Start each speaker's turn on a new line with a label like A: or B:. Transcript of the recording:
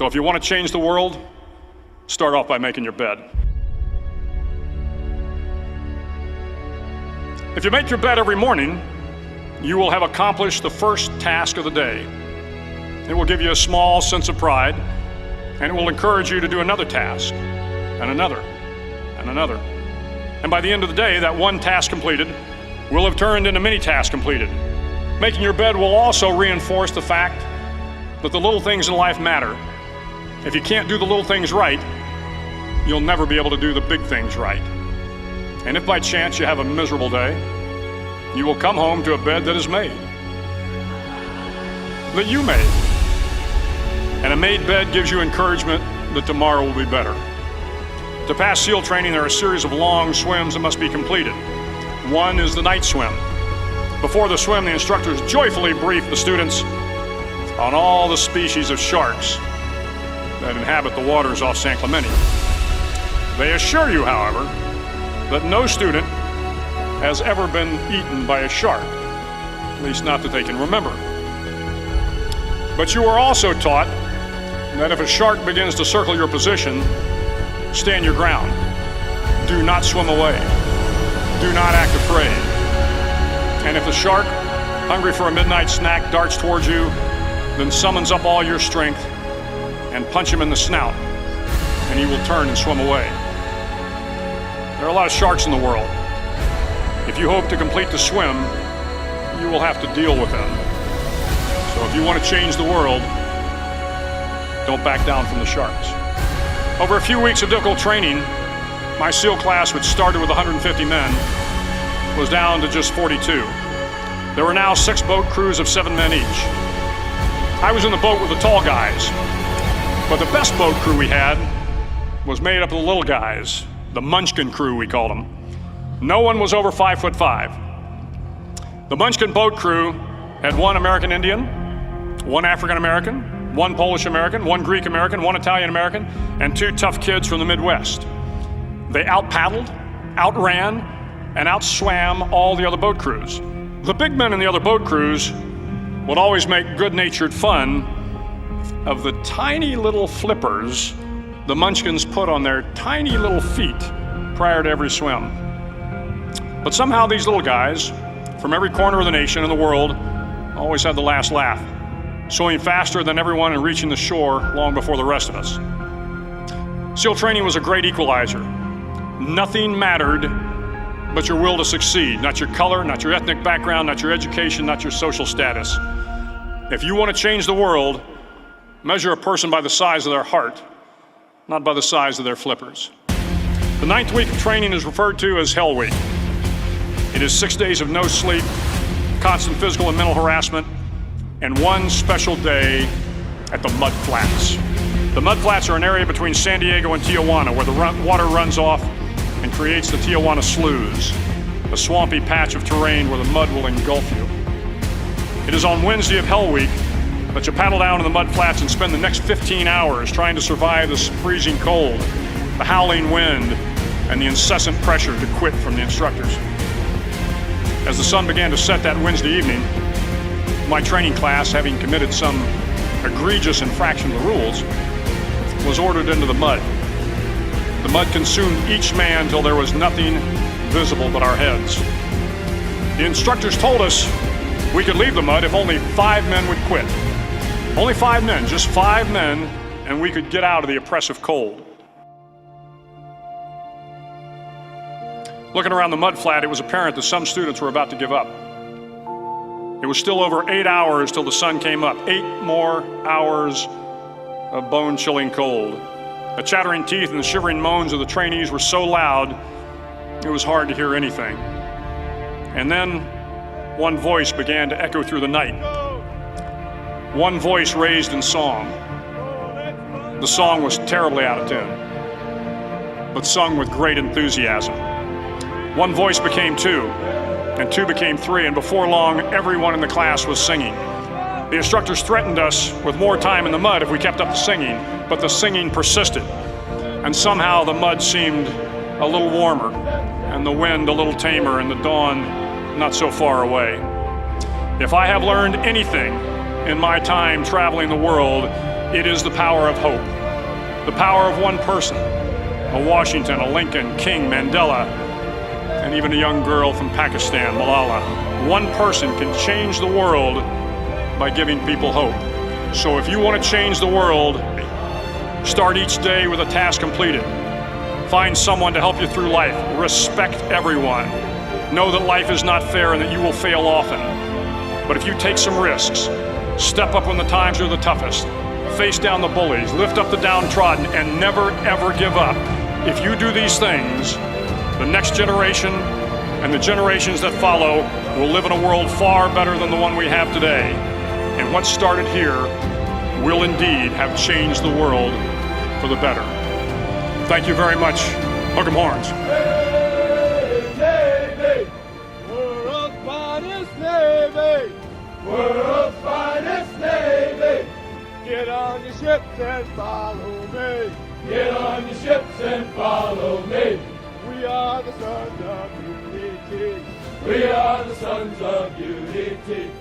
A: So if you want to change the world, start off by making your bed. If you make your bed every morning, you will have accomplished the first task of the day. It will give you a small sense of pride, and it will encourage you to do another task, and another, and another. And by the end of the day, that one task completed will have turned into many tasks completed. Making your bed will also reinforce the fact that the little things in life matter. If you can't do the little things right, you'll never be able to do the big things right. And if by chance you have a miserable day, you will come home to a bed that is made, that you made. And a made bed gives you encouragement that tomorrow will be better. To pass SEAL training, there are a series of long swims that must be completed. One is the night swim. Before the swim, the instructors joyfully brief the students on all the species of sharks that inhabit the waters off San Clemente. They assure you, however, that no student has ever been eaten by a shark, at least not that they can remember. But you are also taught that if a shark begins to circle your position, stand your ground. Do not swim away. Do not act afraid. And if the shark, hungry for a midnight snack, darts towards you, then summons up all your strength and punch him in the snout, and he will turn and swim away. There are a lot of sharks in the world. If you hope to complete the swim, you will have to deal with them. So if you want to change the world, don't back down from the sharks. Over a few weeks of difficult training, my SEAL class, which started with 150 men, was down to just 42. There were now 6 boat crews of 7 men each. I was in the boat with the tall guys, but the best boat crew we had was made up of the little guys, the Munchkin crew, we called them. No one was over 5'5". The Munchkin boat crew had 1 American Indian, 1 African American, 1 Polish American, 1 Greek American, 1 Italian American, and 2 tough kids from the Midwest. They out-paddled, outran, and outswam all the other boat crews. The big men in the other boat crews would always make good-natured fun of the tiny little flippers the Munchkins put on their tiny little feet prior to every swim. But somehow these little guys from every corner of the nation and the world always had the last laugh, swimming faster than everyone and reaching the shore long before the rest of us. SEAL training was a great equalizer. Nothing mattered but your will to succeed, not your color, not your ethnic background, not your education, not your social status. If you want to change the world, measure a person by the size of their heart, not by the size of their flippers. The 9th week of training is referred to as Hell Week. It is 6 days of no sleep, constant physical and mental harassment, and 1 special day at the Mud Flats. The Mud Flats are an area between San Diego and Tijuana where the water runs off and creates the Tijuana Sloughs, a swampy patch of terrain where the mud will engulf you. It is on Wednesday of Hell Week that you paddle down to the Mud Flats and spend the next 15 hours trying to survive the freezing cold, the howling wind, and the incessant pressure to quit from the instructors. As the sun began to set that Wednesday evening, my training class, having committed some egregious infraction of the rules, was ordered into the mud. The mud consumed each man till there was nothing visible but our heads. The instructors told us we could leave the mud if only 5 men would quit. Only 5 men, just 5 men, and we could get out of the oppressive cold. Looking around the mud flat, it was apparent that some students were about to give up. It was still over 8 hours till the sun came up. 8 more hours of bone-chilling cold. The chattering teeth and the shivering moans of the trainees were so loud, it was hard to hear anything. And then one voice began to echo through the night. One voice raised in song. The song was terribly out of tune, but sung with great enthusiasm. One voice became 2, and 2 became 3, and before long, everyone in the class was singing. The instructors threatened us with more time in the mud if we kept up the singing, but the singing persisted. And somehow the mud seemed a little warmer, and the wind a little tamer, and the dawn not so far away. If I have learned anything in my time traveling the world, It is the power of hope. The power of one person, a Washington, a Lincoln, King, Mandela, and even a young girl from Pakistan, Malala. One person can change the world by giving people hope. So if you want to change the world, start each day with a task completed. Find someone to help you through life. Respect everyone. Know that life is not fair and that you will fail often. But if you take some risks, step up when the times are the toughest, face down the bullies, lift up the downtrodden, and never ever give up. If you do these things, the next generation and the generations that follow will live in a world far better than the one we have today. And what started here will indeed have changed the world for the better. Thank you very much. Hook 'em horns.
B: Hey, Navy! World's finest Navy! World's finest Navy! Get on your ships and follow me! Get on your ships and follow me! We are the sons of unity! We are the sons of unity!